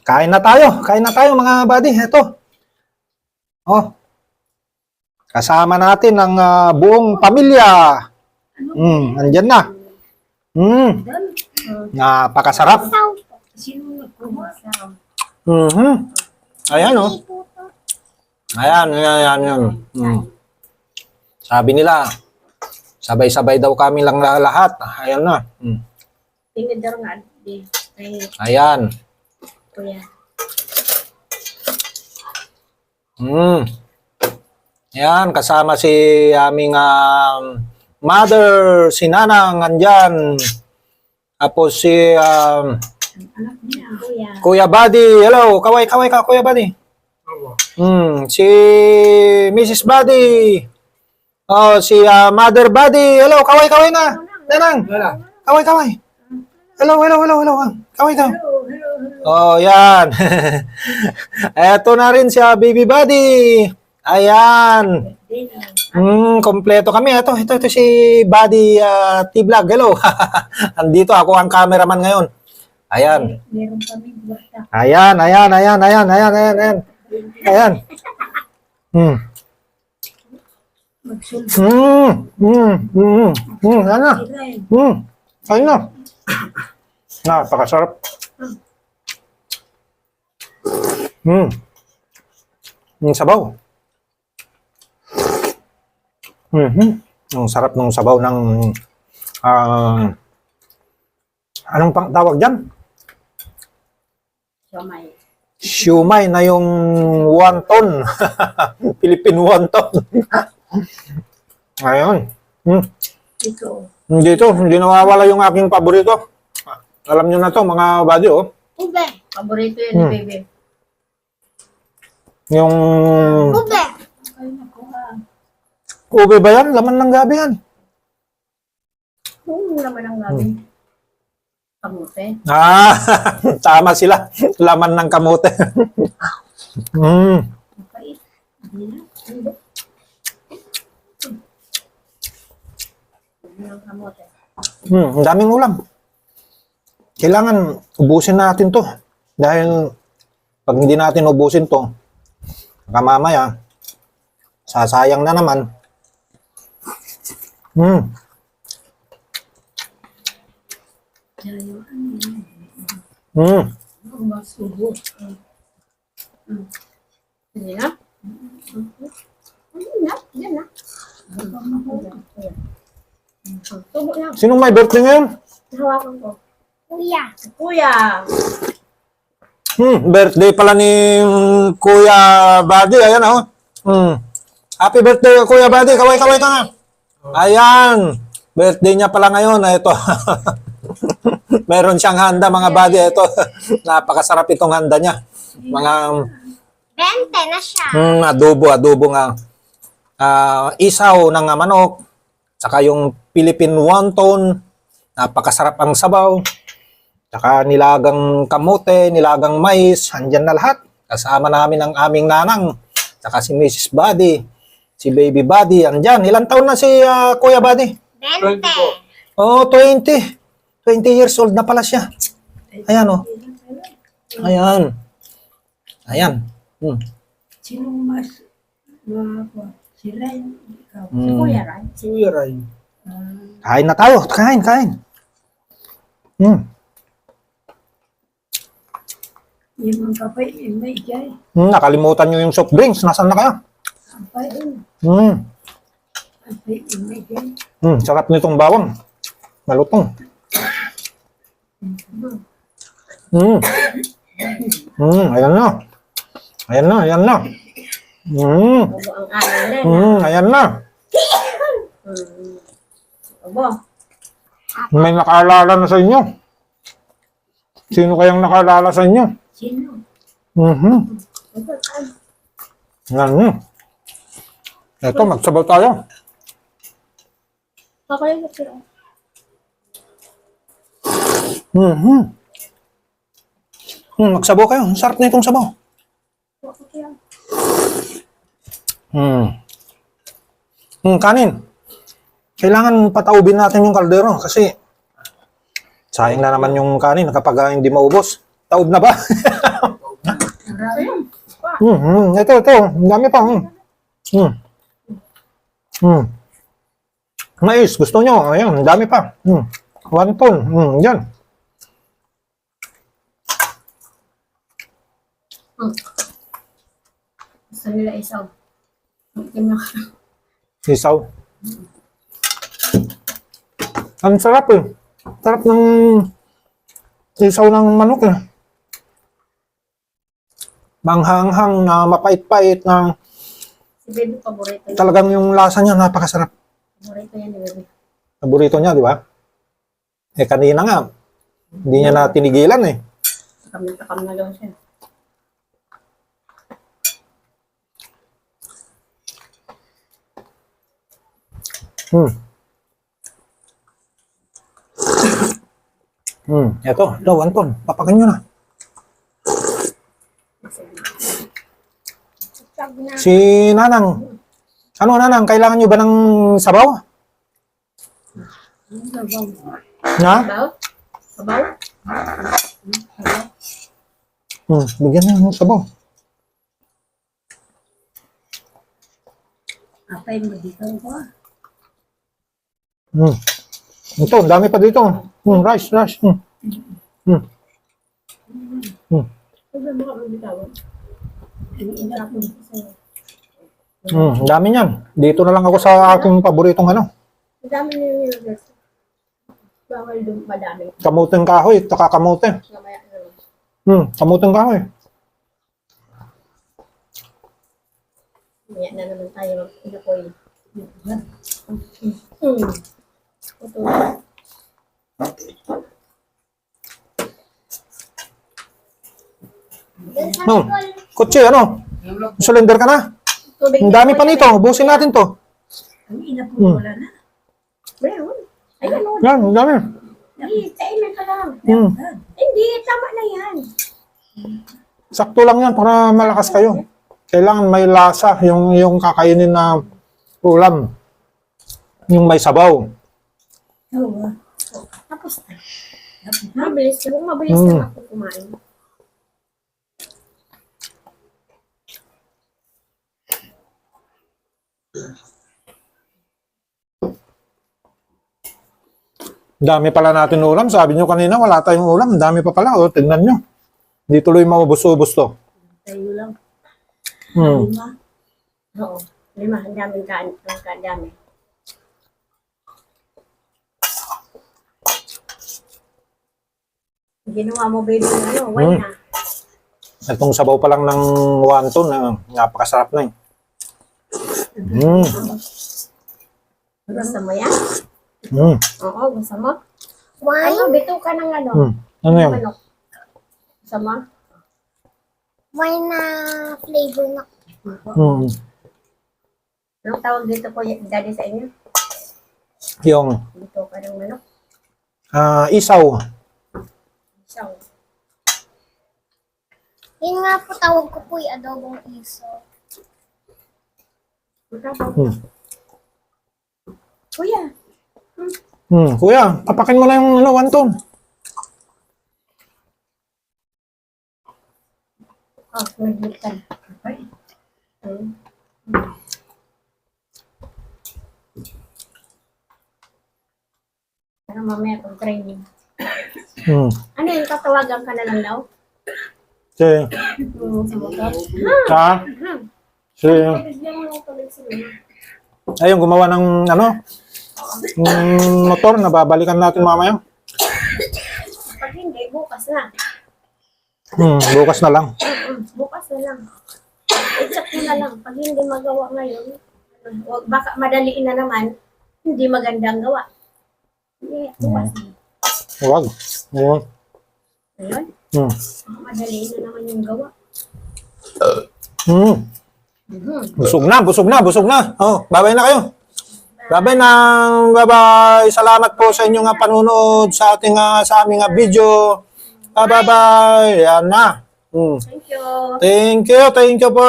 Kain na tayo. Kain na tayo mga buddy. Ito. Oh, kasama natin ang buong pamilya. Andyan na. Napakasarap. Ayan oh. Ayan. Sabi nila, sabay-sabay daw kami lang lahat. Ayan na. Tinidor nga. Ayan. Kuya. Ayan, kasama si aming mother, si Nanang, andyan. Tapos si Kuya Buddy. Hello, kaway ka, Kuya Buddy. Si Mrs. Buddy. Oh, si Mother Buddy. Hello, kaway na. Nanang, kaway. Hello. Kaway ka. Oh, yan. Eto na rin si Baby Buddy. Ayan. Kompleto kami. Ito si Buddy T-Vlog. Hello. Andito ako ang cameraman ngayon. Ayan. Meron kami buwata. Ayan. Ayun na. Napakasarap. Yung sabaw. Ang sarap ng sabaw ng anong pang tawag dyan? Siumay na yung wonton. Philippine wonton. Ayun. Dito, hindi nawawala yung aking paborito. Alam nyo na to mga buddy, oh. Ube. Paborito yun ni Bebe. Yung Ube. ube ba yan? Laman ng gabi yan. Oo, naman ang gabi. Kamote. Tama sila. Laman ng kamote. Mapait. Hindi na. Ng kamote. Ang daming ulam. Kailangan ubusin natin to. Dahil pag hindi natin ubusin to, baka mamaya, sasayang na naman. Masubo. Hindi na? Hindi na. Tubo lang. Sinong may birthday ngayon? Hawakan ko. Kuya. Birthday pala ni Kuya Buddy. Ayan, oh. Happy birthday, Kuya Buddy. Kaway ka nga. Ayan. Birthday niya pala ngayon. Ito. Meron siyang handa, mga buddy. Ito. Napakasarap itong handa niya. Mga 20 na siya. adobo nga. Isaw ng manok. Saka yung Philippine wonton. Napakasarap ang sabaw. Saka nilagang kamote, nilagang mais, andyan na lahat. Kasama namin ang aming nanang. Saka si Mrs. Buddy, si Baby Buddy, andyan. Ilang taon na si Kuya Buddy? 20. Oh, 20. 20 years old na pala siya. Ayan, oh. Ayan. Sino mas si Ryan? Si Kuya Ryan? Si Kuya Ray. Kain na tayo. Kain. Yung mga kapay, may jay. Nakalimutan nyo yung soft drinks. Nasaan na kayo? Kapay, may jay. Sarap nitong bawang. Malutong. Ayan na. Obo ang amin na. Ayan na. Obo. May nakaalala na sa inyo. Sino kayang nakaalala sa inyo? Sino? Ito, magsabaw tayo. Kakaya ka sila. Magsabaw kayo. Ang sarap na itong sabaw. Kanin. Kailangan pataubin natin yung kaldero kasi sayang na naman yung kanin kapag hindi maubos. Taob na ba? Ayun. Ito. Ang dami pa. Mais, gusto nyo? Ayan, ang dami pa. Wonton. Yan. Gusto nila isaw. Tingnan ka. Isaw. Ang sarap eh. Sarap ng isaw ng manok eh. Manghanghang na mapait-pait na Si Baby, paborito niya. talagang yung lasa niya napakasarap. Paborito niya ni Baby. Paborito niya, di ba? Eh kanina nga, hindi niya na tinigilan eh. Takam na daw siya. Ito, wonton. Papakin nyo na. Sag na. Si Nanang. Ano Nanang, kailangan nyo ba ng sabaw? Sabaw. Na? Sabaw? Sabaw? Bigyan na ng sabaw. Apay mo dito ko. Ito, ang dami pa dito. Rice. Sabi mo ka mabitawan. Iniinap mo sa'yo. Ang dami niyan. Dito na lang ako sa aking paboritong ano. Ang dami niyo nilagay. Bawal doon madami. Kamuteng kahoy, taka kamote. Mamaya naman. Kamuteng kahoy. Mamaya na naman tayo mag-inapoy. Ito. Kutsi, ano? Surrender ka na? Tubig Ang dami pa nito. Ubusin natin to. Ang inapoy wala na. Meron. Ayan o. Yan, ang dami. Hindi, kainan ka lang. Hmm. Hindi, tama na yan. Sakto lang yan para malakas kayo. Kailangan may lasa yung kakainin na ulam. Yung may sabaw. Oo. Tapos na. Mabilis lang. Mabilis lang ako kumain. Dami pala natin ulam. Sabi nyo kanina, wala tayong ulam. Ang dami pa pala. O, tignan nyo. Di tuloy maubos-ubos to. Tayo lang. Hmm. 5. Oo. 5. Ang daming kaan. Ang kadami. Ginawa mo baby ano, why na? Itong sabaw pa lang ng wonton, napakasarap na eh. Gusto mo yan? Mm. Oo, gusto mo? Ano, bito ka ng ano? Ano yan? Manok. Gusto mo? Wine na flavor na. Anong tawag dito po, daddy sa inyo? Yung Bito ka ng manok. isaw. So, Yun nga po tawag ko po yung adobong iso. kuya, Kuya, papakin mo na yung wonton. oh, naglitan. Okay. Ano mamaya pag training? Ano yun, tatawagan ka na lang daw? Si, Sa motor? si, Bigyan mo lang tuloy sila. ayun, gumawa ng motor na babalikan natin mamaya. Pag hindi, bukas na. Bukas na lang. Bukas na lang. I-check mo na lang. Pag hindi magawa ngayon, baka madaliin na naman, hindi magandang gawa. Hindi, bukas na. Huwag. Huwag. Ayun, madaliin na naman yung gawa. Busog na. Oh, babay na kayo. Babay na. Bye-bye. Salamat po sa inyong panunood sa ating sa aming video. Bye-bye. Yan na. Thank you. Thank you po.